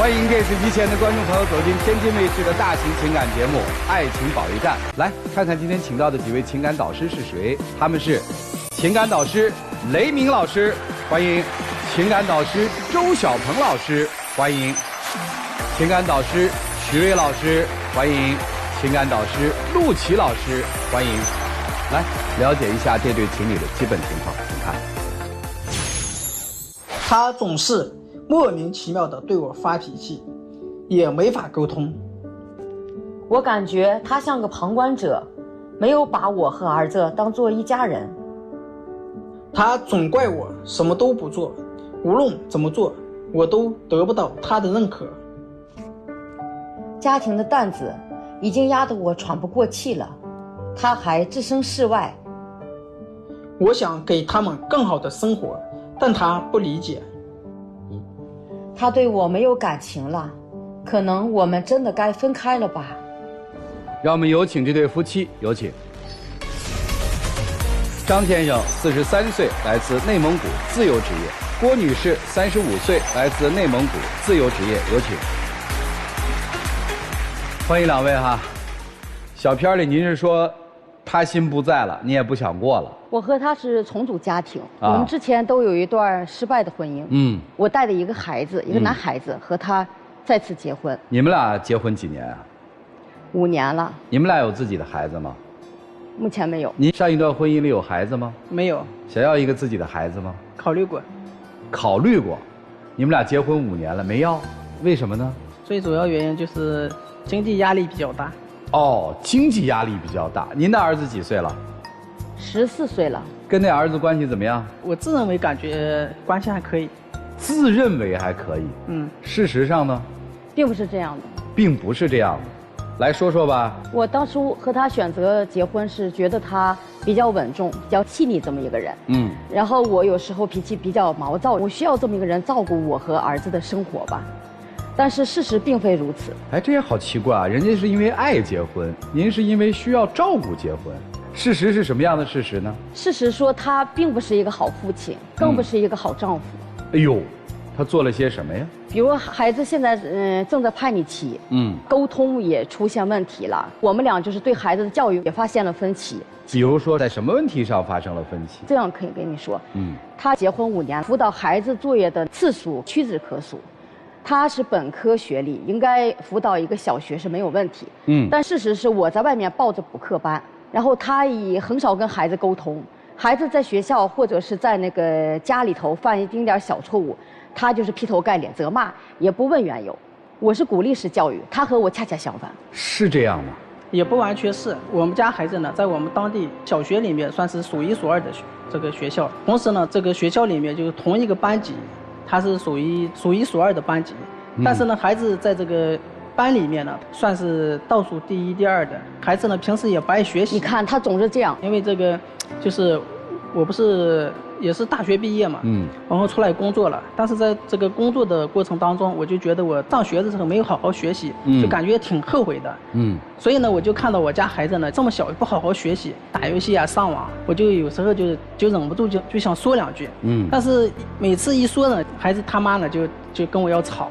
欢迎电视机前的观众朋友走进天津卫视的大型情感节目《爱情保卫战》，来看看今天请到的几位情感导师是谁？他们是情感导师雷鸣老师，欢迎；情感导师周小鹏老师，欢迎；情感导师徐瑞老师，欢迎；情感导师陆琪老师，欢迎。来了解一下这对情侣的基本情况，请看。他总是莫名其妙地对我发脾气，也没法沟通。我感觉他像个旁观者，没有把我和儿子当做一家人。他总怪我什么都不做，无论怎么做，我都得不到他的认可。家庭的担子已经压得我喘不过气了，他还置身事外。我想给他们更好的生活，但他不理解。他对我没有感情了，可能我们真的该分开了吧。让我们有请这对夫妻，有请。张先生43岁，来自内蒙古，自由职业；郭女士35岁，来自内蒙古，自由职业，有请。欢迎两位哈。小片里您是说他心不在了，你也不想过了。我和他是重组家庭，我们之前都有一段失败的婚姻。我带着一个孩子，一个男孩子，和他再次结婚。你们俩结婚几年啊？5年了。你们俩有自己的孩子吗？目前没有。您上一段婚姻里有孩子吗？没有。想要一个自己的孩子吗？考虑过。考虑过。你们俩结婚5年了，没要，为什么呢？最主要原因就是经济压力比较大。哦，经济压力比较大。您的儿子几岁了？14岁了。跟那儿子关系怎么样？我自认为感觉关系还可以。自认为还可以。事实上呢？并不是这样的。并不是这样的。来说说吧。我当初和他选择结婚是觉得他比较稳重、比较细腻这么一个人。然后我有时候脾气比较毛躁，我需要这么一个人照顾我和儿子的生活吧。但是事实并非如此。哎，这也好奇怪啊！人家是因为爱结婚，您是因为需要照顾结婚。事实是什么样的事实呢？事实说他并不是一个好父亲，更不是一个好丈夫。哎呦，他做了些什么呀？比如孩子现在正在叛逆期，沟通也出现问题了。我们俩就是对孩子的教育也发现了分歧。比如说在什么问题上发生了分歧？这样可以跟你说，他结婚5年，辅导孩子作业的次数屈指可数。他是本科学历，应该辅导一个小学是没有问题。但事实是我在外面报着补课班，然后他也很少跟孩子沟通。孩子在学校或者是在那个家里头犯一丁点小错误，他就是劈头盖脸责骂，也不问缘由。我是鼓励式教育，他和我恰恰相反。是这样吗？也不完全是。我们家孩子呢，在我们当地小学里面算是数1数2的这个学校，同时呢，这个学校里面就是同一个班级。他是属于数1数2的班级，但是呢，孩子在这个班里面呢，算是倒数第1、第2的。孩子呢，平时也不爱学习。你看他总是这样。因为这个，就是我不是也是大学毕业嘛，然后出来工作了。但是在这个工作的过程当中，我就觉得我上学的时候没有好好学习，就感觉挺后悔的。所以呢，我就看到我家孩子呢这么小不好好学习，打游戏啊、上网，我就有时候就忍不住就想说2句。但是每次一说呢，孩子他妈呢就跟我要吵，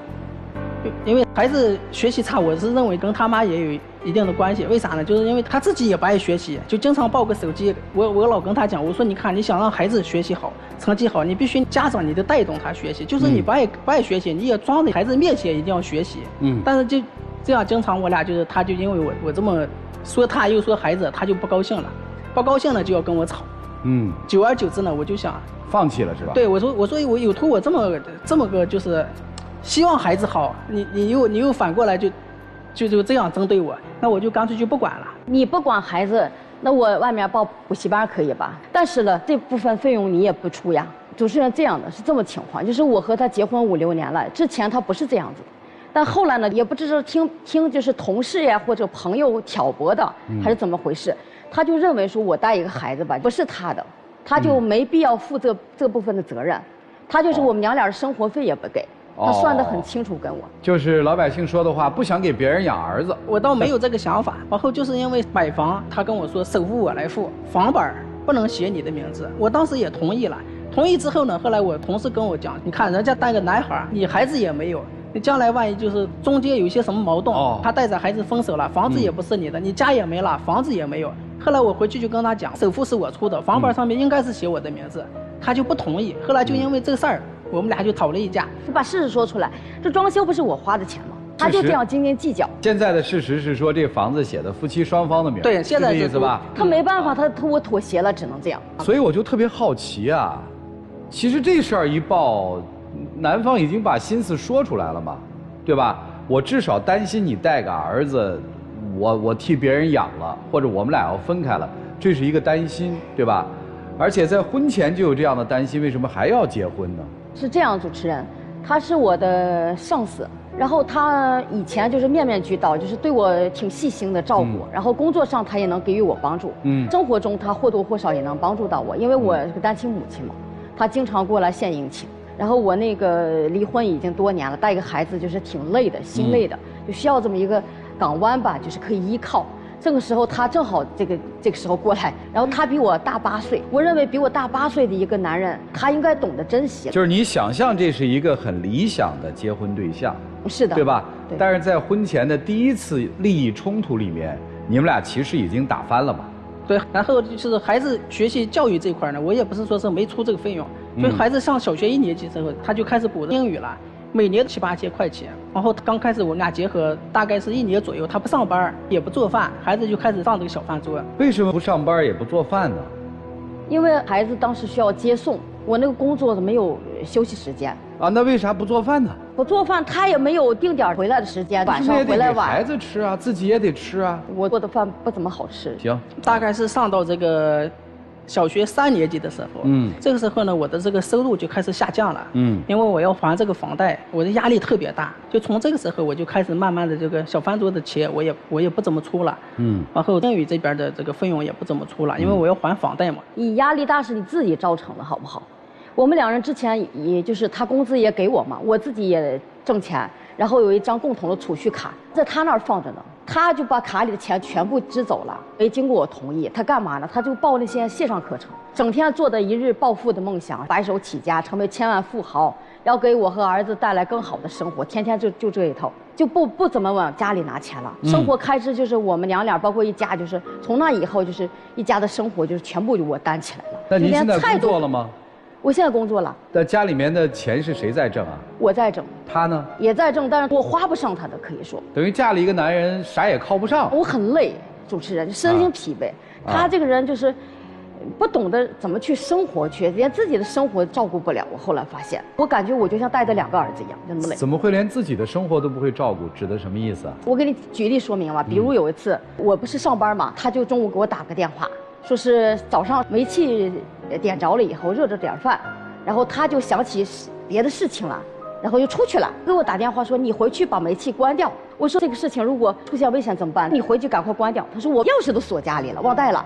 因为孩子学习差，我是认为跟他妈也有一定的关系。为啥呢？就是因为他自己也不爱学习，就经常抱个手机。我老跟他讲，我说你看，你想让孩子学习好、成绩好，你必须家长你得带动他学习。就是你不爱学习，你也装在孩子面前一定要学习。但是就这样，经常我俩就是他就因为我这么说他又说孩子，他就不高兴了，不高兴了就要跟我吵。久而久之呢，我就想放弃了是吧？对，我说我有图我这么个就是希望孩子好，你又反过来就这样针对我，那我就干脆就不管了。你不管孩子，那我外面报补习班可以吧？但是呢，这部分费用你也不出呀。主持人这样的是这么情况，就是我和他结婚5、6年了，之前他不是这样子，但后来呢，也不知道听就是同事呀或者朋友挑拨的，还是怎么回事，他就认为说我带一个孩子吧，不是他的，他就没必要负这部分的责任，他就是我们娘俩的生活费也不给。他算得很清楚，跟我就是老百姓说的话，不想给别人养儿子。我倒没有这个想法，然后就是因为买房，他跟我说首付我来付，房本不能写你的名字。我当时也同意了，同意之后呢，后来我同事跟我讲，你看人家带个男孩，你孩子也没有，你将来万一就是中间有一些什么矛盾，他带着孩子分手了，房子也不是你的，你家也没了，房子也没有。后来我回去就跟他讲，首付是我出的，房本上面应该是写我的名字，他就不同意。后来就因为这个事儿，我们俩就吵了一架。把事实说出来，这装修不是我花的钱吗？他就这样斤斤计较。现在的事实是说，这房子写的夫妻双方的名，对，现在这个意思吧？他没办法，我妥协了，只能这样。所以我就特别好奇啊，其实这事儿一报，男方已经把心思说出来了嘛，对吧？我至少担心你带个儿子，我替别人养了，或者我们俩要分开了，这是一个担心，对吧？而且在婚前就有这样的担心，为什么还要结婚呢？是这样，主持人，他是我的上司。然后他以前就是面面俱到，就是对我挺细心的照顾，然后工作上他也能给予我帮助，生活中他或多或少也能帮助到我，因为我是个单亲母亲嘛，他经常过来献殷勤。然后我那个离婚已经多年了，带一个孩子就是挺累的，心累的，就需要这么一个港湾吧，就是可以依靠。这个时候他正好这个时候过来，然后他比我大8岁，我认为比我大8岁的一个男人，他应该懂得珍惜。就是你想象这是一个很理想的结婚对象，是的，对吧？对。但是在婚前的第一次利益冲突里面，你们俩其实已经打翻了嘛？对。然后就是孩子学习教育这块呢，我也不是说是没出这个费用，所以孩子上小学1年级之后，他就开始补英语了。每年7、8千块钱，然后刚开始我们俩结合大概是1年左右，他不上班也不做饭，孩子就开始上这个小饭桌。为什么不上班也不做饭呢？因为孩子当时需要接送，我那个工作没有休息时间。啊，那为啥不做饭呢？不做饭，他也没有定点回来的时间，晚上回来晚。孩子吃啊，自己也得吃啊。我做的饭不怎么好吃。行，大概是上到这个小学3年级的时候，这个时候呢，我的这个收入就开始下降了，因为我要还这个房贷，我的压力特别大。就从这个时候，我就开始慢慢的这个小饭桌的钱，我也不怎么出了，然后英语这边的这个费用也不怎么出了，因为我要还房贷嘛。你压力大是你自己造成的，好不好？我们2人之前也就是他工资也给我嘛，我自己也挣钱，然后有一张共同的储蓄卡，在他那儿放着呢。他就把卡里的钱全部支走了，没经过我同意。他干嘛呢？他就报那些线上课程，整天做的一日暴富的梦想，白手起家成为千万富豪，要给我和儿子带来更好的生活，天天就这一套，就不怎么往家里拿钱了。生活开支就是我们娘俩，包括一家，就是从那以后就是一家的生活就是全部就我担起来了。那您现在工作了吗？我现在工作了。那家里面的钱是谁在挣啊？我在挣。他呢？也在挣，但是我花不上他的，可以说。等于嫁了一个男人，啥也靠不上。我很累，主持人身心疲惫。他这个人就是不懂得怎么去生活，连自己的生活照顾不了。我后来发现，我感觉我就像带着2个儿子一样，那么累。怎么会连自己的生活都不会照顾？指的什么意思啊？我给你举例说明吧。比如有一次，我不是上班嘛，他就中午给我打个电话，说是早上煤气点着了以后热着点饭，然后他就想起别的事情了，然后就出去了，给我打电话说你回去把煤气关掉。我说这个事情如果出现危险怎么办？你回去赶快关掉。他说我钥匙都锁家里了，忘带了。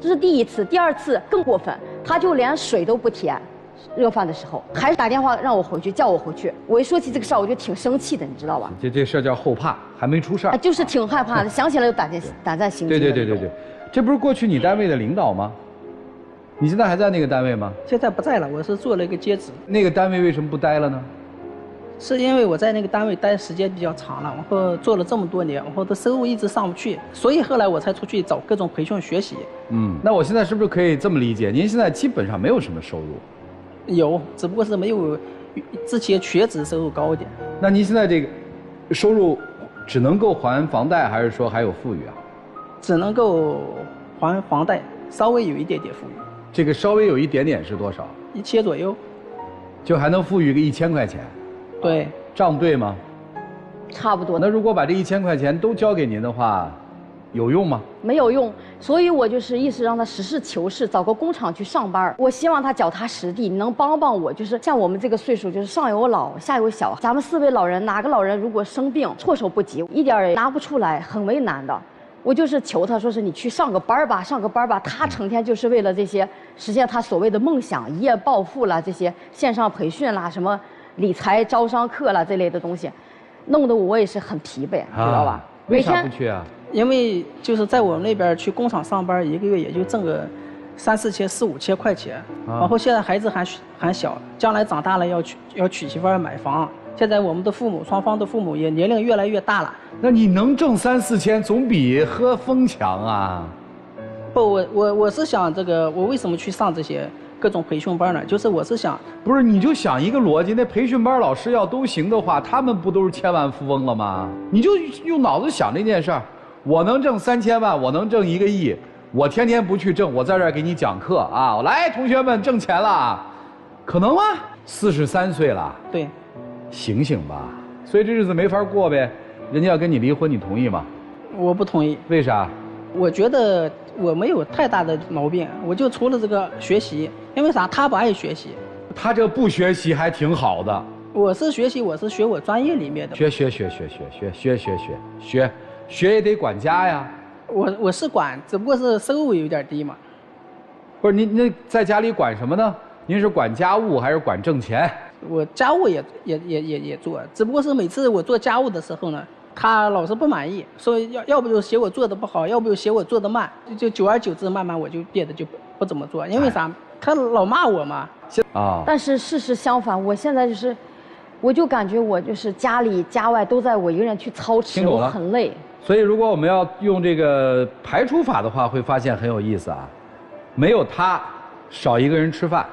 这是第一次，第2次更过分，他就连水都不添，热饭的时候还是打电话让我回去，叫我回去。我一说起这个事儿，我就挺生气的，你知道吧？这事儿叫后怕，还没出事儿，就是挺害怕的，想起来就胆战心惊。对，这不是过去你单位的领导吗？你现在还在那个单位吗？现在不在了，我是做了一个兼职。那个单位为什么不待了呢？是因为我在那个单位待时间比较长了，然后做了这么多年，然后的收入一直上不去，所以后来我才出去找各种培训学习。那我现在是不是可以这么理解？您现在基本上没有什么收入？有，只不过是没有之前全职收入高一点。那您现在这个收入只能够还房贷，还是说还有富裕啊？只能够还房贷，稍微有一点点富裕。这个稍微有一点点是多少？1000左右，就还能富裕个1000块钱。对，账对吗？差不多。那如果把这1000块钱都交给您的话，有用吗？没有用，所以我就是意思让他实事求是，找个工厂去上班。我希望他脚踏实地，你能帮帮我。就是像我们这个岁数，就是上有老下有小，咱们4位老人哪个老人如果生病措手不及，一点也拿不出来，很为难的。我就是求他说是你去上个班吧，上个班吧。他成天就是为了这些实现他所谓的梦想，一夜暴富啦，这些线上培训啦，什么理财招商课啦这类的东西，弄得我也是很疲惫，知道吧？为啥不去啊？因为就是在我们那边去工厂上班，一个月也就挣个3、4千、4、5千块钱。然后现在孩子还小，将来长大了要娶媳妇儿买房，现在我们的父母双方的父母也年龄越来越大了。那你能挣3、4千，总比喝风强啊！不，我是想这个，我为什么去上这些各种培训班呢？就是我是想，不是，你就想一个逻辑，那培训班老师要都行的话，他们不都是千万富翁了吗？你就用脑子想这件事儿，我能挣3000万，我能挣1个亿，我天天不去挣，我在这儿给你讲课啊！来，同学们挣钱了，可能吗？43岁了，对，醒醒吧！所以这日子没法过呗。人家要跟你离婚，你同意吗？我不同意。为啥？我觉得我没有太大的毛病，我就除了这个学习，因为啥？他不爱学习。他这不学习还挺好的。我是学习，我是学我专业里面的。学也得管家呀。我是管，只不过是收入有点低嘛。不是您那在家里管什么呢？您是管家务还是管挣钱？我家务也做，只不过是每次我做家务的时候呢，他老是不满意，说要不就嫌我做的不好，要不就嫌我做的慢，就久而久之，慢慢我就变得就不怎么做，因为啥？他老骂我嘛。啊。但是事实相反，我现在就是，我就感觉我就是家里家外都在我一个人去操持，我很累。所以如果我们要用这个排除法的话，会发现很有意思啊，没有他，少一个人吃饭，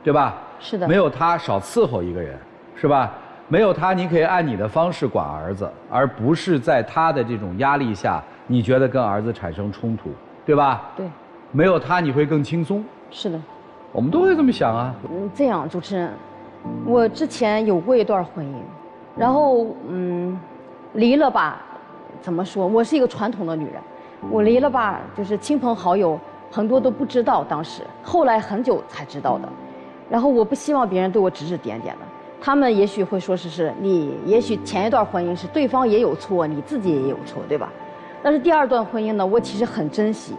对吧？是的。没有他，少伺候一个人，是吧？没有他，你可以按你的方式管儿子，而不是在他的这种压力下，你觉得跟儿子产生冲突，对吧？对。没有他，你会更轻松。是的。我们都会这么想啊。这样，主持人，我之前有过一段婚姻，然后离了吧，怎么说？我是一个传统的女人，我离了吧，就是亲朋好友很多都不知道，当时后来很久才知道的。然后我不希望别人对我指指点点的，他们也许会说是你，也许前一段婚姻是对方也有错，你自己也有错，对吧？但是第二段婚姻呢，我其实很珍惜，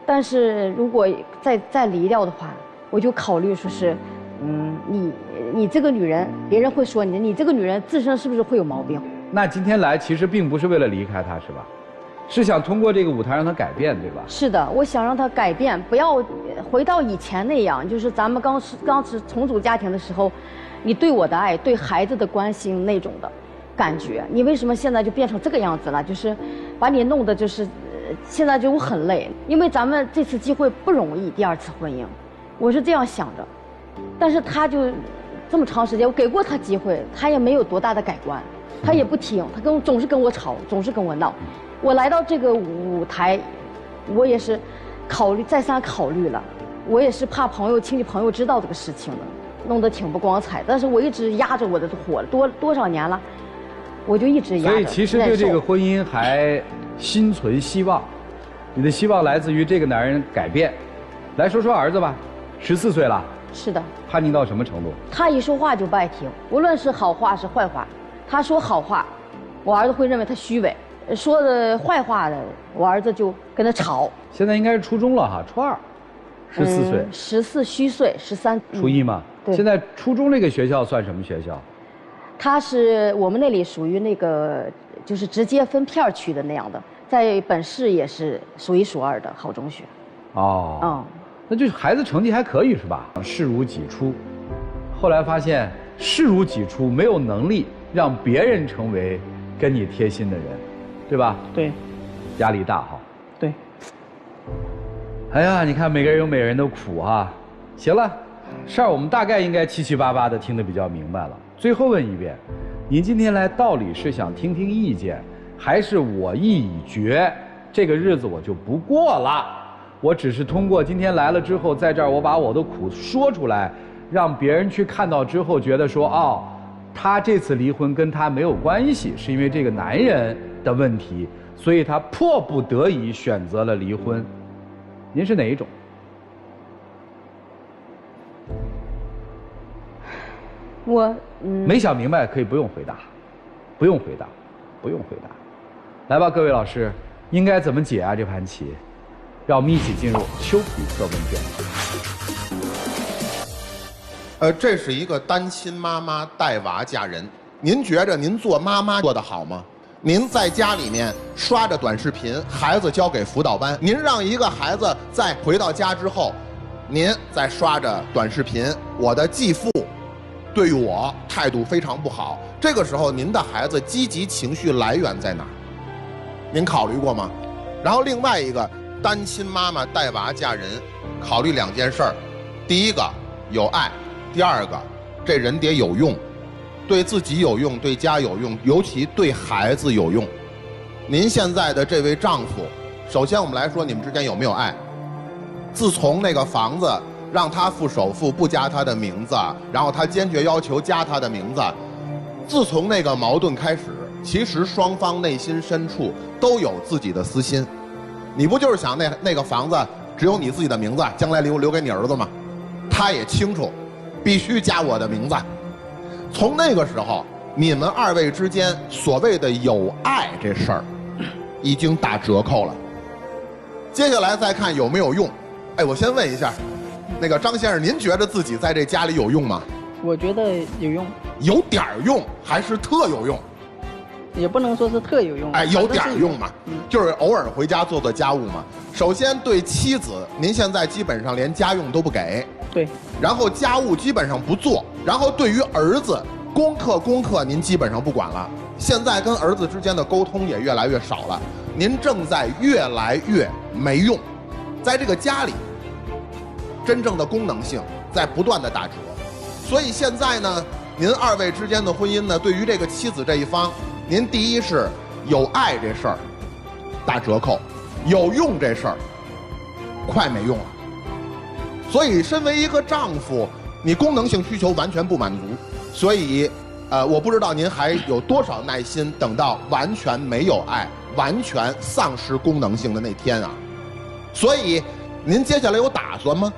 但是如果再离掉的话，我就考虑说是，你这个女人，别人会说你这个女人自身是不是会有毛病？那今天来其实并不是为了离开他，是吧？是想通过这个舞台让他改变，对吧？是的，我想让他改变，不要回到以前那样，就是咱们刚是重组家庭的时候，你对我的爱，对孩子的关心那种的感觉。你为什么现在就变成这个样子了？就是把你弄得就是现在就我很累，因为咱们这次机会不容易，第二次婚姻，我是这样想着。但是他就这么长时间，我给过他机会，他也没有多大的改观，他也不听，他总是跟我吵，总是跟我闹。我来到这个舞台，我也是再三考虑了，我也是怕亲戚朋友知道这个事情的，弄得挺不光彩。但是我一直压着我的火，多少年了，我就一直压着。所以其实对这个婚姻还心存希望，你的希望来自于这个男人改变。来说说儿子吧，14岁了。是的。叛逆到什么程度？他一说话就不爱听，无论是好话是坏话，他说好话，我儿子会认为他虚伪。说的坏话的，我儿子就跟他吵。现在应该是初中了哈，初2，14岁。14虚岁，13。初1嘛。对。现在初中这个学校算什么学校？他是我们那里属于那个就是直接分片区的那样的，在本市也是数1数2的好中学。哦。那就孩子成绩还可以是吧？视如己出，后来发现视如己出，没有能力让别人成为跟你贴心的人。对吧？对，压力大哈。对。哎呀，你看每个人有每个人的苦哈。行了，事儿我们大概应该七七八八的听得比较明白了。最后问一遍，您今天来到底是想听听意见，还是我意已决？这个日子我就不过了。我只是通过今天来了之后，在这儿我把我的苦说出来，让别人去看到之后觉得说哦。他这次离婚跟他没有关系，是因为这个男人的问题，所以他迫不得已选择了离婚。您是哪一种？我没想明白可以不用回答，不用回答，不用回答。来吧，各位老师，应该怎么解啊这盘棋？让我们一起进入丘比特问卷。这是一个单亲妈妈带娃嫁人，您觉着您做妈妈做得好吗？您在家里面刷着短视频，孩子交给辅导班，您让一个孩子在回到家之后，您再刷着短视频，我的继父对我态度非常不好，这个时候您的孩子积极情绪来源在哪儿？您考虑过吗？然后另外一个，单亲妈妈带娃嫁人，考虑2件事儿，第一个有爱，第二个这人得有用，对自己有用，对家有用，尤其对孩子有用。您现在的这位丈夫，首先我们来说你们之间有没有爱？自从那个房子让他付首付不加他的名字，然后他坚决要求加他的名字，自从那个矛盾开始，其实双方内心深处都有自己的私心。你不就是想那个房子只有你自己的名字，将来留给你儿子吗？他也清楚必须加我的名字。从那个时候你们2位之间所谓的有爱这事儿已经打折扣了。接下来再看有没有用。哎，我先问一下那个张先生，您觉得自己在这家里有用吗？我觉得有用。有点用还是特有用？也不能说是特有用。哎，有点用嘛，就是偶尔回家做做家务嘛。首先对妻子，您现在基本上连家用都不给。对。然后家务基本上不做，然后对于儿子功课您基本上不管了。现在跟儿子之间的沟通也越来越少了，您正在越来越没用，在这个家里真正的功能性在不断的打折。所以现在呢，您2位之间的婚姻呢，对于这个妻子这一方，您第一是有爱这事儿打折扣，有用这事儿快没用了。所以身为一个丈夫，你功能性需求完全不满足，所以我不知道您还有多少耐心等到完全没有爱，完全丧失功能性的那天啊。所以您接下来有打算吗？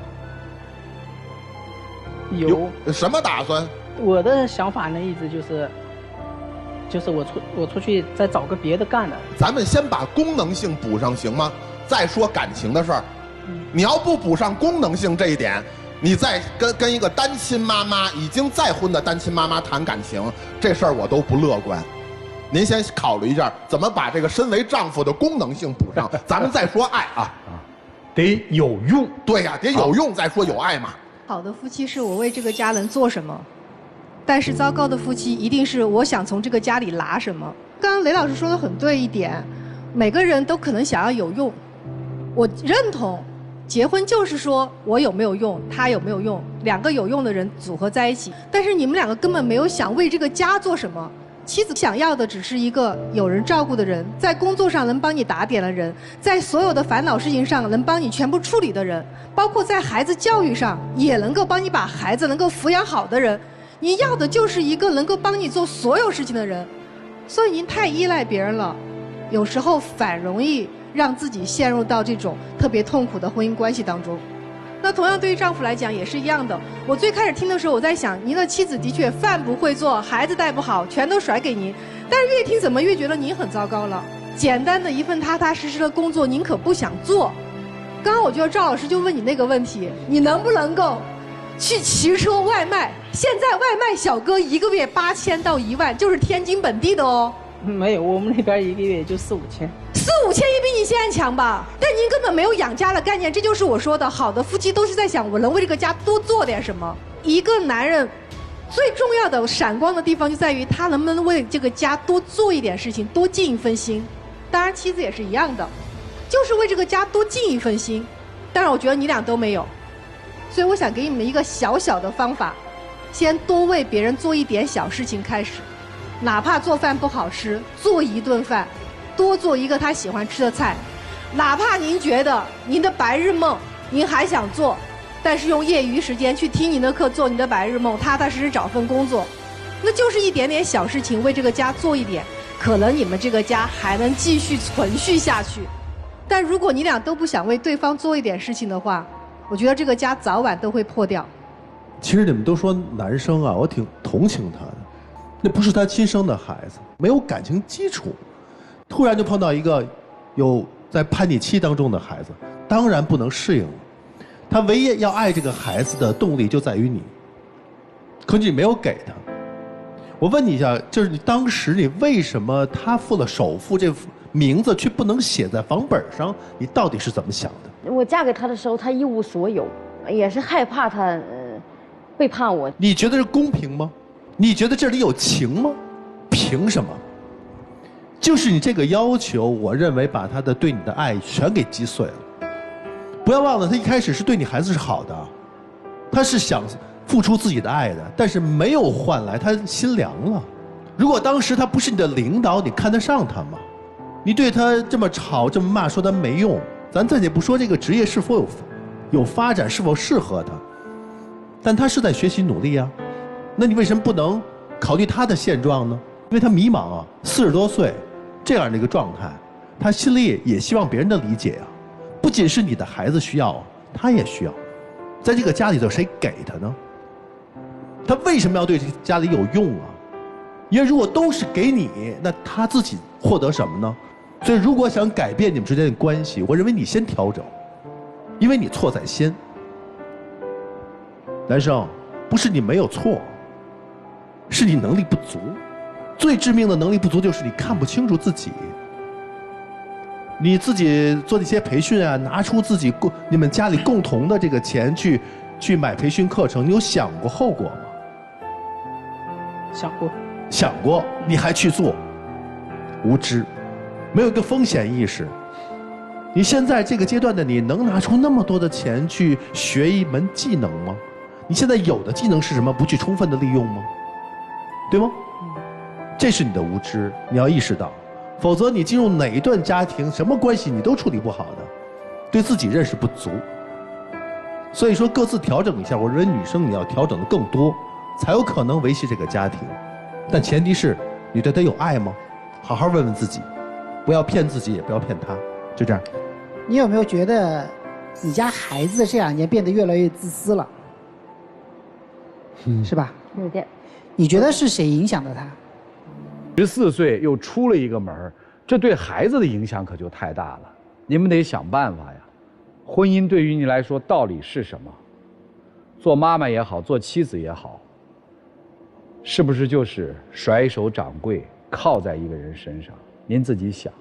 有。什么打算？我的想法呢，一直就是我出去再找个别的干的。咱们先把功能性补上行吗？再说感情的事儿。你要不补上功能性这一点，你再跟一个单亲妈妈已经再婚的单亲妈妈谈感情，这事儿我都不乐观。您先考虑一下怎么把这个身为丈夫的功能性补上，咱们再说爱啊。得有用。对呀，得有用再说有爱嘛。好的夫妻是我为这个家能做什么，但是糟糕的夫妻一定是我想从这个家里拿什么。刚刚雷老师说的很对一点，每个人都可能想要有用，我认同，结婚就是说我有没有用，他有没有用，2个有用的人组合在一起。但是你们2个根本没有想为这个家做什么。妻子想要的只是一个有人照顾的人，在工作上能帮你打点的人，在所有的烦恼事情上能帮你全部处理的人，包括在孩子教育上也能够帮你把孩子能够抚养好的人。你要的就是一个能够帮你做所有事情的人。所以您太依赖别人了，有时候反容易让自己陷入到这种特别痛苦的婚姻关系当中。那同样对于丈夫来讲也是一样的。我最开始听的时候，我在想，您的妻子的确饭不会做，孩子带不好，全都甩给您。但是越听怎么越觉得您很糟糕了。简单的一份踏踏实实的工作，您可不想做。刚刚我觉得赵老师就问你那个问题，你能不能够去骑车外卖？现在外卖小哥1个月8000到1万，就是天津本地的哦。没有，我们那边1个月也就4、5千。4、5千也比你现在强吧？但您根本没有养家的概念，这就是我说的，好的夫妻都是在想我能为这个家多做点什么。一个男人最重要的闪光的地方就在于他能不能为这个家多做一点事情，多尽一份心。当然妻子也是一样的，就是为这个家多尽一份心。当然我觉得你俩都没有，所以我想给你们一个小小的方法，先多为别人做一点小事情开始，哪怕做饭不好吃，做一顿饭，多做一个他喜欢吃的菜。哪怕您觉得您的白日梦您还想做，但是用业余时间去听您的课，做您的白日梦，踏踏实实找份工作，那就是一点点小事情，为这个家做一点，可能你们这个家还能继续存续下去。但如果你俩都不想为对方做一点事情的话，我觉得这个家早晚都会破掉。其实你们都说男生啊，我挺同情他的，那不是他亲生的孩子，没有感情基础，突然就碰到一个有在叛逆期当中的孩子，当然不能适应了。他唯一要爱这个孩子的动力就在于你，可你没有给他。我问你一下，就是你当时你为什么他付了首付，这名字却不能写在房本上？你到底是怎么想的？我嫁给他的时候，他一无所有，也是害怕他背叛我。你觉得是公平吗？你觉得这里有情吗？凭什么？就是你这个要求，我认为把他的对你的爱全给击碎了。不要忘了，他一开始是对你孩子是好的，他是想付出自己的爱的，但是没有换来他心凉了。如果当时他不是你的领导，你看得上他吗？你对他这么吵这么骂，说他没用，咱暂且不说这个职业是否有发展，是否适合他，但他是在学习努力啊。那你为什么不能考虑他的现状呢？因为他迷茫啊，40多岁这样的一个状态，他心里也希望别人的理解啊。不仅是你的孩子需要啊，他也需要。在这个家里头，谁给他呢？他为什么要对这个家里有用啊？因为如果都是给你，那他自己获得什么呢？所以如果想改变你们之间的关系，我认为你先调整，因为你错在先。男生，不是你没有错，是你能力不足。最致命的能力不足就是你看不清楚自己。你自己做那些培训啊，拿出自己你们家里共同的这个钱去买培训课程，你有想过后果吗？想过，你还去做，无知，没有一个风险意识。你现在这个阶段的你能拿出那么多的钱去学一门技能吗？你现在有的技能是什么？不去充分的利用吗？对吗？这是你的无知，你要意识到，否则你进入哪一段家庭，什么关系你都处理不好的，对自己认识不足。所以说各自调整一下，我认为女生你要调整的更多，才有可能维系这个家庭。但前提是你对他有爱吗？好好问问自己，不要骗自己，也不要骗他，就这样。你有没有觉得你家孩子这2年变得越来越自私了？是吧？有点。你觉得是谁影响的他？14岁又出了一个门，这对孩子的影响可就太大了。你们得想办法呀。婚姻对于你来说到底是什么？做妈妈也好，做妻子也好，是不是就是甩手掌柜，靠在一个人身上？您自己想。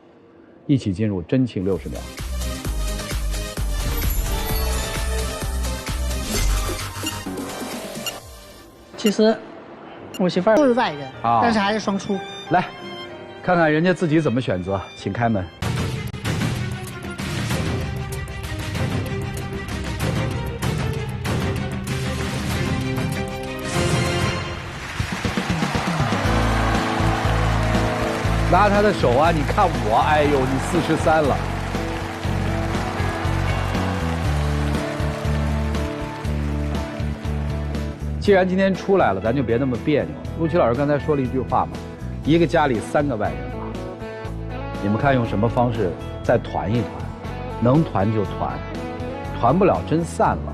一起进入真情60秒。其实我媳妇儿都是外人，但是还是双出。来，看看人家自己怎么选择，请开门。拉他的手啊！你看我，哎呦，你43了。既然今天出来了，咱就别那么别扭。陆琪老师刚才说了一句话嘛，一个家里3个外人嘛，你们看用什么方式再团一团，能团就团，团不了真散了，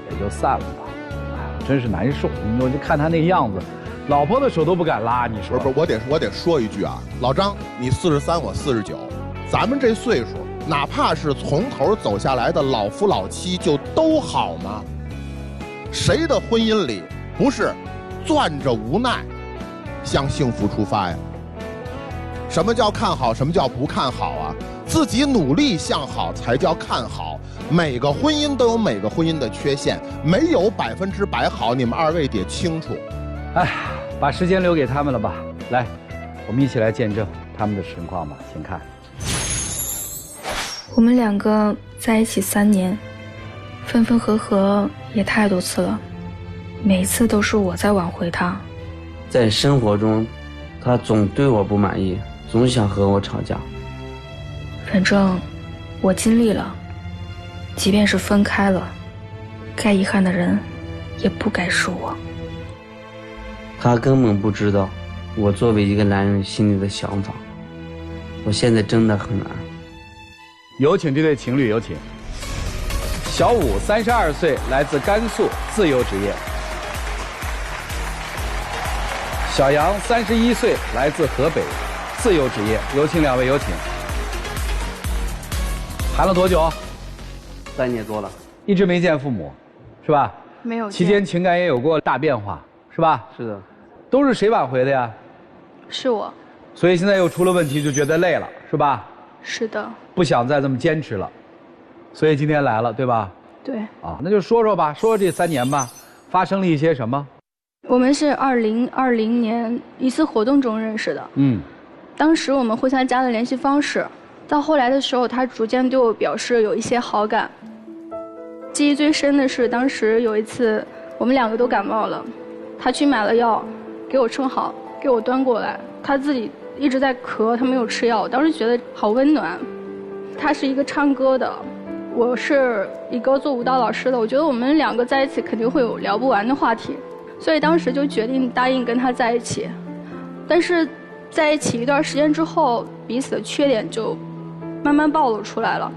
也就散了吧。哎，真是难受。我就看他那样子。老婆的手都不敢拉，你说？不是，我得说一句啊，老张，你43，我49，咱们这岁数，哪怕是从头走下来的老夫老妻，就都好吗？谁的婚姻里不是攥着无奈向幸福出发呀？什么叫看好？什么叫不看好啊？自己努力向好才叫看好。每个婚姻都有每个婚姻的缺陷，没有100%好，你们2位得清楚。哎，把时间留给他们了吧。来，我们一起来见证他们的情况吧，请看。我们2个在一起3年，分分合合也太多次了，每一次都是我在挽回他。在生活中，他总对我不满意，总想和我吵架。反正我尽力了，即便是分开了，该遗憾的人也不该是我。他根本不知道我作为一个男人心里的想法，我现在真的很难。有请这对情侣，有请。小武32岁，来自甘肃，自由职业。小杨31岁，来自河北，自由职业。有请2位，有请。谈了多久？3年多了。一直没见父母，是吧？没有见。期间情感也有过大变化，是吧？是的。都是谁挽回的呀？是我。所以现在又出了问题，就觉得累了，是吧？是的。不想再这么坚持了，所以今天来了，对吧？对。啊，那就说说吧，说说这3年吧，发生了一些什么？我们是2020年一次活动中认识的。当时我们互相加了联系方式，到后来的时候，他逐渐对我表示有一些好感。记忆最深的是，当时有一次我们2个都感冒了，他去买了药，给我称好，给我端过来，他自己一直在咳，他没有吃药，我当时觉得好温暖。他是一个唱歌的，我是一个做舞蹈老师的，我觉得我们2个在一起肯定会有聊不完的话题，所以当时就决定答应跟他在一起。但是在一起一段时间之后，彼此的缺点就慢慢暴露出来了。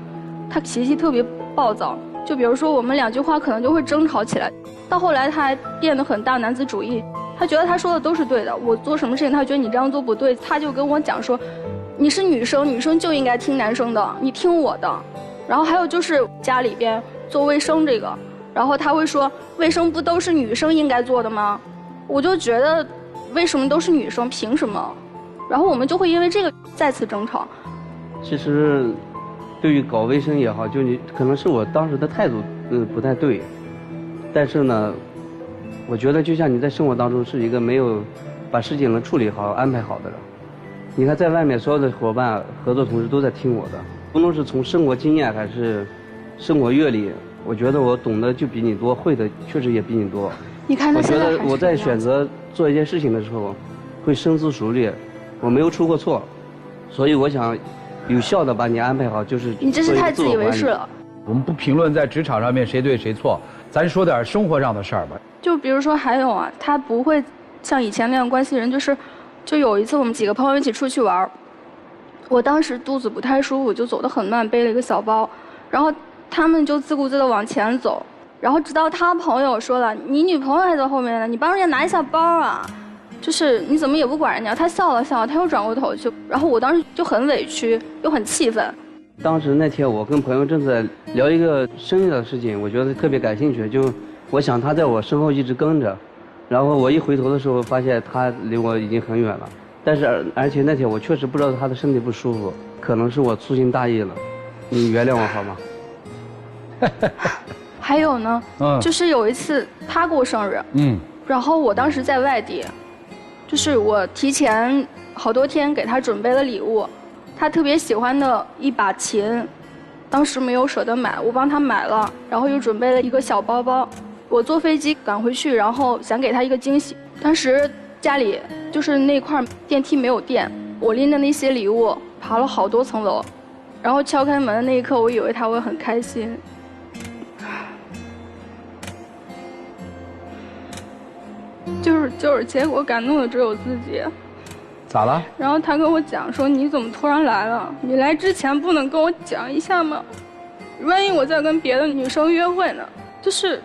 他脾气特别暴躁，就比如说我们2句话可能就会争吵起来，到后来他还变得很大男子主义，他觉得他说的都是对的，我做什么事情他觉得你这样做不对，他就跟我讲说，你是女生，女生就应该听男生的，你听我的。然后还有就是家里边做卫生这个，然后他会说，卫生不都是女生应该做的吗？我就觉得为什么都是女生，凭什么？然后我们就会因为这个再次争吵。其实对于搞卫生也好，就你可能是我当时的态度不太对，但是呢，我觉得就像你在生活当中是一个没有把事情能处理好安排好的人。你看在外面所有的伙伴合作同事都在听我的，不论是从生活经验还是生活阅历，我觉得我懂得就比你多，会的确实也比你多。你看他现在还是我觉得我在选择做一件事情的时候会深思熟虑，我没有出过错，所以我想有效的把你安排好，就是你这是太自以为是了。我们不评论在职场上面谁对谁错，咱说点生活上的事儿吧。就比如说还有啊，他不会像以前那样关心人，就有一次我们几个朋友一起出去玩，我当时肚子不太舒服，就走得很慢，背了一个小包，然后他们就自顾自地往前走，然后直到他朋友说了，你女朋友还在后面呢，你帮人家拿一下包啊，就是你怎么也不管人家。他笑了笑，他又转过头去，然后我当时就很委屈又很气愤。当时那天我跟朋友正在聊一个生意的事情，我觉得特别感兴趣，就我想他在我身后一直跟着，然后我一回头的时候发现他离我已经很远了，但是而且那天我确实不知道他的身体不舒服，可能是我粗心大意了，你原谅我好吗？还有呢，就是有一次他过生日，然后我当时在外地，就是我提前好多天给他准备了礼物，他特别喜欢的一把琴，当时没有舍得买，我帮他买了，然后又准备了一个小包包。我坐飞机赶回去，然后想给他一个惊喜。当时家里就是那块电梯没有电，我拎着那些礼物爬了好多层楼，然后敲开门的那一刻，我以为他会很开心。就是结果感动的只有自己。咋了？然后他跟我讲说，你怎么突然来了？你来之前不能跟我讲一下吗？万一我在跟别的女生约会呢？就是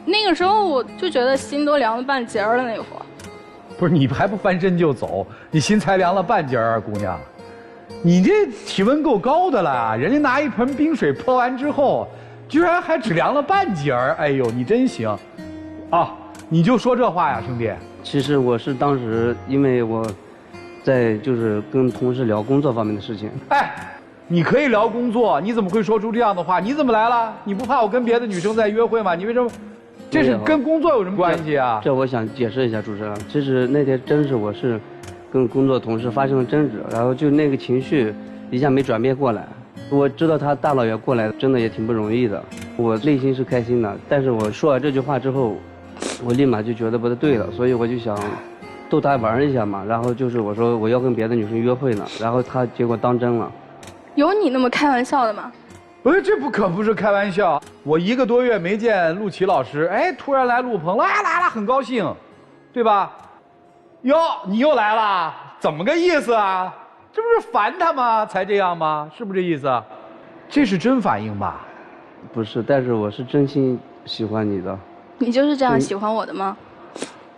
那个时候我就觉得心都凉了半截了。那会儿不是你还不翻身就走，你心才凉了半截儿，姑娘，你这体温够高的了，人家拿一盆冰水泼完之后，居然还只凉了半截儿，哎呦，你真行啊！你就说这话呀，兄弟？其实我是当时因为我在就是跟同事聊工作方面的事情。哎，你可以聊工作，你怎么会说出这样的话？你怎么来了？你不怕我跟别的女生在约会吗？你为什么？这是跟工作有什么关系啊？这我想解释一下，主持人。其实那天真是我是跟工作同事发生了争执，然后就那个情绪一下没转变过来。我知道他大老远过来，真的也挺不容易的。我内心是开心的，但是我说完这句话之后，我立马就觉得不太对了，所以我就想逗他玩一下嘛。然后就是我说我要跟别的女生约会呢，然后他结果当真了。有你那么开玩笑的吗？不是，这可不是开玩笑。我1个多月没见陆琪老师，哎，突然来陆鹏了，来了，很高兴，对吧？哟，你又来了，怎么个意思啊？这不是烦他吗？才这样吗？是不是这意思？这是真反应吧？不是，但是我是真心喜欢你的。你就是这样喜欢我的吗？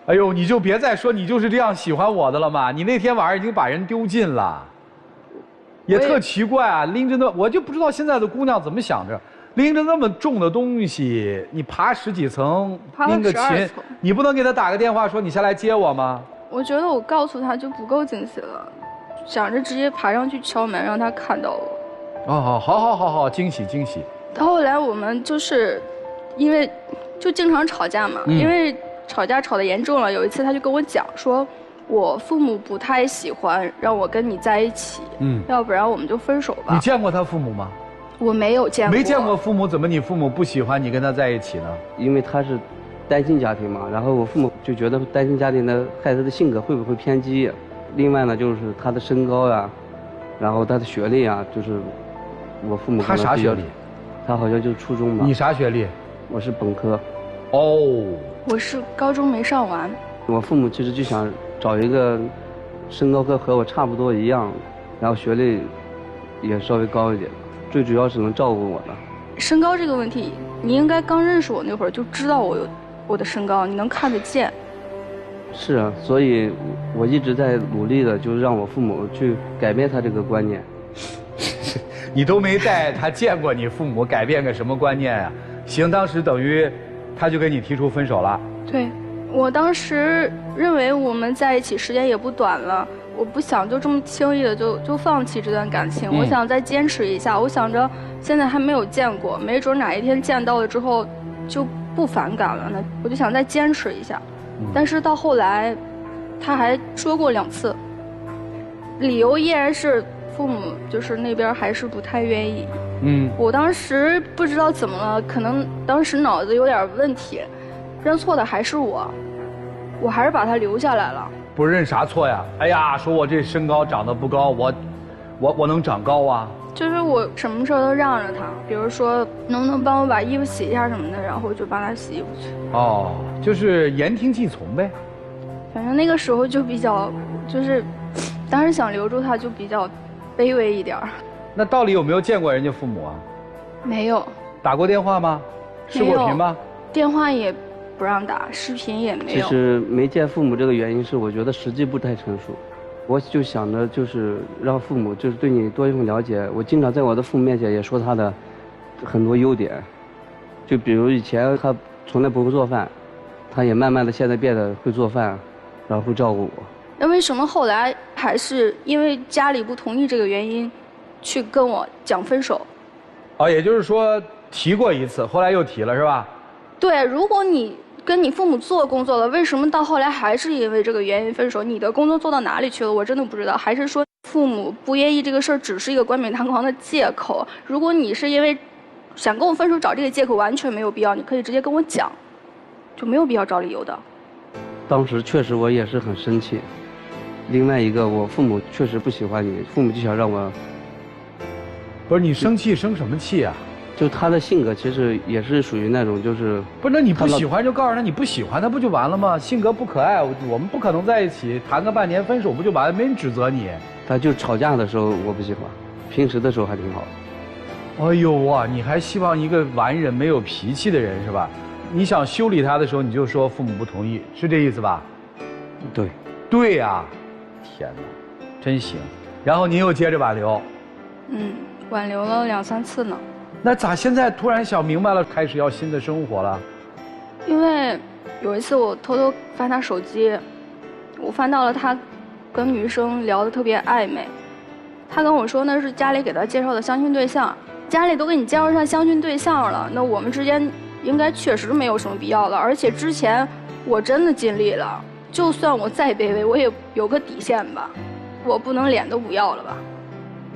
哎呦，你就别再说你就是这样喜欢我的了嘛！你那天晚上已经把人丢尽了。也特奇怪啊，拎着我就不知道现在的姑娘怎么想着，拎着那么重的东西，你爬10几层，拎个琴，你不能给他打个电话说你下来接我吗？我觉得我告诉他就不够惊喜了，想着直接爬上去敲门让他看到我。哦，好，惊喜。到后来我们就是因为就经常吵架嘛，因为吵架吵得严重了。有一次他就跟我讲说，我父母不太喜欢让我跟你在一起，要不然我们就分手吧。你见过他父母吗？我没有见过。没见过父母，怎么你父母不喜欢你跟他在一起呢？因为他是单亲家庭嘛，然后我父母就觉得单亲家庭的孩子的性格会不会偏激？另外呢，就是他的身高呀，然后他的学历啊，就是我父母可能他啥学历？他好像就是初中吧。你啥学历？我是本科。哦。我是高中没上完。我父母其实就想找一个身高和我差不多一样，然后学历也稍微高一点，最主要是能照顾我的。身高这个问题，你应该刚认识我那会儿就知道我的身高，你能看得见。是啊，所以我一直在努力的，就是让我父母去改变他这个观念。你都没带他见过你父母，改变个什么观念呀？行，当时等于他就跟你提出分手了。对，我当时认为我们在一起时间也不短了，我不想就这么轻易的就放弃这段感情，我想再坚持一下。我想着现在还没有见过，没准哪一天见到了之后就不反感了呢，我就想再坚持一下。但是到后来，他还说过2次，理由依然是父母就是那边还是不太愿意。我当时不知道怎么了，可能当时脑子有点问题，认错的还是我还是把他留下来了。不是认啥错呀？哎呀，说我这身高长得不高，我能长高啊？就是我什么事都让着他，比如说能不能帮我把衣服洗一下什么的，然后我就帮他洗衣服去。哦，就是言听计从呗。反正那个时候就比较，就是当时想留住他就比较卑微一点。那到底有没有见过人家父母啊？没有。打过电话吗？视过频吗？电话也不让打，视频也没有。其实没见父母这个原因是我觉得时机不太成熟。我就想着就是让父母就是对你多一份了解。我经常在我的父母面前也说他的很多优点，就比如以前他从来不会做饭，他也慢慢的现在变得会做饭，然后会照顾我。那为什么后来还是因为家里不同意这个原因，去跟我讲分手？哦，也就是说提过一次，后来又提了是吧？对，如果你跟你父母做工作了，为什么到后来还是因为这个原因分手？你的工作做到哪里去了？我真的不知道。还是说父母不愿意这个事儿只是一个冠冕堂皇的借口？如果你是因为想跟我分手找这个借口，完全没有必要，你可以直接跟我讲，就没有必要找理由的。当时确实我也是很生气。另外一个，我父母确实不喜欢你，父母就想让我。不是你生气生什么气啊？就他的性格其实也是属于那种就是不是，那你不喜欢就告诉他你不喜欢他不就完了吗？性格不可爱，我们不可能在一起，谈个半年分手不就完了？没人指责你。他就吵架的时候我不喜欢，平时的时候还挺好。哎呦哇，你还希望一个完人没有脾气的人是吧？你想修理他的时候你就说父母不同意，是这意思吧？对。对呀，天哪，真行。然后您又接着挽留。挽留了2、3次呢。那咋现在突然想明白了，开始要新的生活了？因为有一次我偷偷翻他手机，我翻到了他跟女生聊得特别暧昧。他跟我说那是家里给他介绍的相亲对象，家里都给你介绍上相亲对象了，那我们之间应该确实没有什么必要了。而且之前我真的尽力了，就算我再卑微，我也有个底线吧，我不能脸都不要了吧。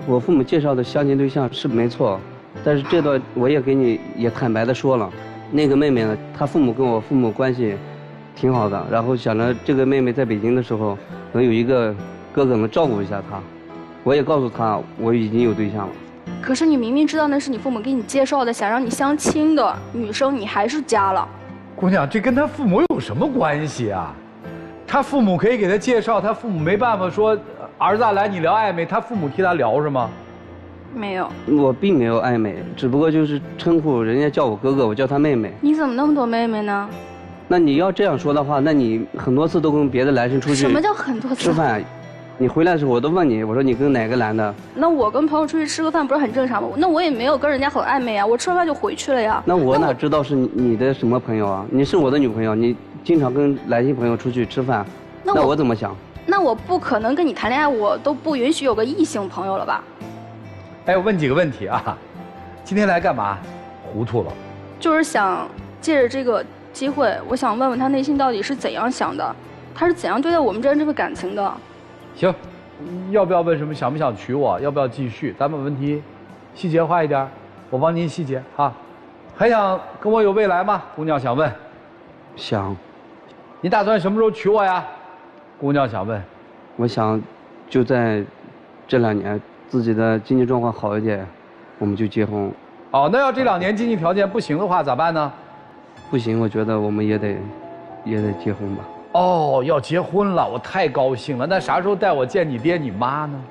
我父母介绍的相亲对象是没错。但是这段我也给你也坦白的说了，那个妹妹呢，她父母跟我父母关系挺好的，然后想着这个妹妹在北京的时候能有一个哥哥能照顾一下她，我也告诉她我已经有对象了。可是你明明知道那是你父母给你介绍的，想让你相亲的女生，你还是加了。姑娘，这跟他父母有什么关系啊？他父母可以给他介绍，他父母没办法说儿子来你聊暧昧，他父母替他聊是吗？没有，我并没有暧昧，只不过就是称呼人家叫我哥哥，我叫他妹妹。你怎么那么多妹妹呢？那你要这样说的话，那你很多次都跟别的男生出去。什么叫很多次？吃饭，你回来的时候我都问你，我说你跟哪个男的？那我跟朋友出去吃个饭不是很正常吗？那我也没有跟人家很暧昧啊，我吃完饭就回去了呀。那我哪知道是你的什么朋友啊？你是我的女朋友，你经常跟男性朋友出去吃饭，那我怎么想？那我不可能跟你谈恋爱，我都不允许有个异性朋友了吧？哎，我问几个问题啊，今天来干嘛？糊涂了。就是想借着这个机会，我想问问他内心到底是怎样想的，他是怎样对待我们这份感情的。行，要不要问什么？想不想娶我？要不要继续？咱们问题细节化一点，我帮您细节哈。还想跟我有未来吗？姑娘想问。想。你打算什么时候娶我呀？姑娘想问。我想就在这2年自己的经济状况好一点，我们就结婚。哦，那要这2年经济条件不行的话咋办呢？不行，我觉得我们也得结婚吧。哦，要结婚了，我太高兴了。那啥时候带我见你爹你妈呢？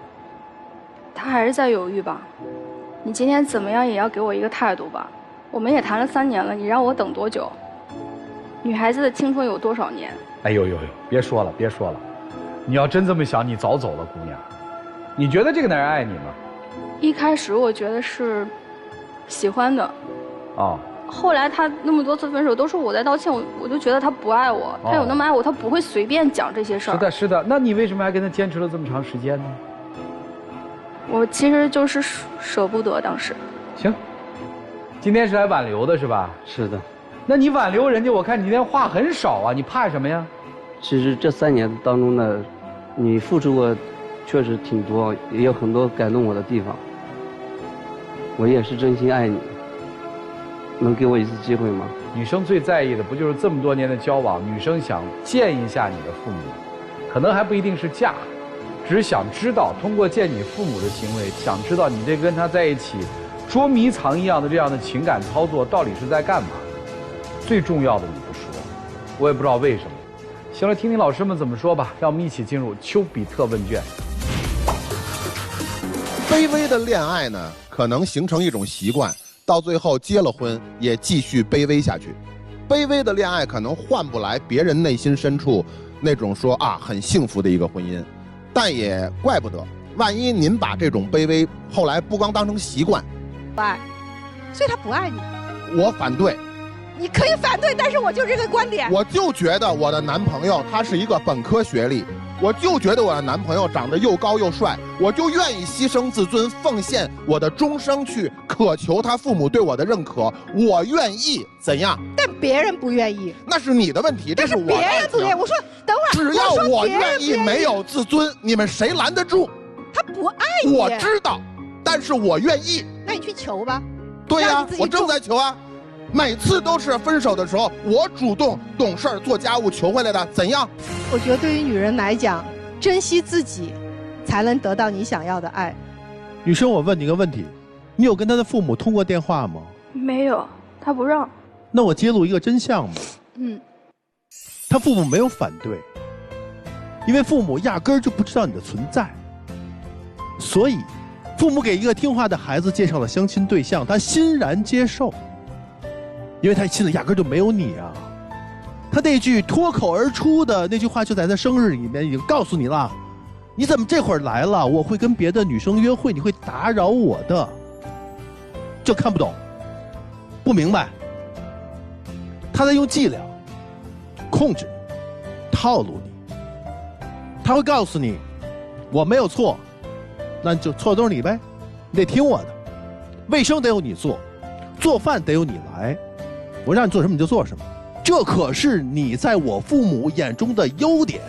他还是在犹豫吧。你今天怎么样也要给我一个态度吧。我们也谈了3年了，你让我等多久？女孩子的青春有多少年？哎呦呦呦，别说了别说了，你要真这么想，你早走了，姑娘。你觉得这个男人爱你吗？一开始我觉得是喜欢的。哦。后来他那么多次分手都是我在道歉，我就觉得他不爱我。他有那么爱我，他不会随便讲这些事儿。是的，是的。那你为什么还跟他坚持了这么长时间呢？我其实就是舍不得当时。行，今天是来挽留的是吧？是的。那你挽留人家，我看你今天话很少啊，你怕什么呀？其实这3年当中呢，你付出过确实挺多，也有很多感动我的地方。我也是真心爱你。能给我一次机会吗？女生最在意的不就是这么多年的交往，女生想见一下你的父母，可能还不一定是嫁，只是想知道通过见你父母的行为，想知道你这跟他在一起捉迷藏一样的这样的情感操作到底是在干嘛。最重要的你不说，我也不知道为什么。行了，听听老师们怎么说吧。让我们一起进入丘比特问卷。卑微的恋爱呢，可能形成一种习惯。到最后结了婚也继续卑微下去，卑微的恋爱可能换不来别人内心深处那种说啊很幸福的一个婚姻，但也怪不得，万一您把这种卑微后来不光当成习惯，不爱，所以他不爱你。我反对。你可以反对，但是我就这个观点。我就觉得我的男朋友他是一个本科学历，我就觉得我的男朋友长得又高又帅，我就愿意牺牲自尊，奉献我的终生去渴求他父母对我的认可，我愿意怎样？但别人不愿意，那是你的问题，这是我的。别人不愿意，我说等会儿，只要我愿意，没有自尊，你们谁拦得住？他不爱你，我知道，但是我愿意。那你去求吧。对呀，我正在求啊。每次都是分手的时候，我主动懂事儿做家务求回来的，怎样？我觉得对于女人来讲，珍惜自己，才能得到你想要的爱。女生，我问你个问题，你有跟他的父母通过电话吗？没有，他不让。那我揭露一个真相吧。他父母没有反对，因为父母压根儿就不知道你的存在，所以父母给一个听话的孩子介绍了相亲对象，他欣然接受。因为他心里压根就没有你啊，他那句脱口而出的那句话就在他生日里面已经告诉你了，你怎么这会儿来了？我会跟别的女生约会，你会打扰我的。就看不懂，不明白，他在用伎俩控制你，套路你。他会告诉你，我没有错，那就错都是你呗，你得听我的，卫生得由你做，做饭得由你来。我让你做什么你就做什么，这可是你在我父母眼中的优点。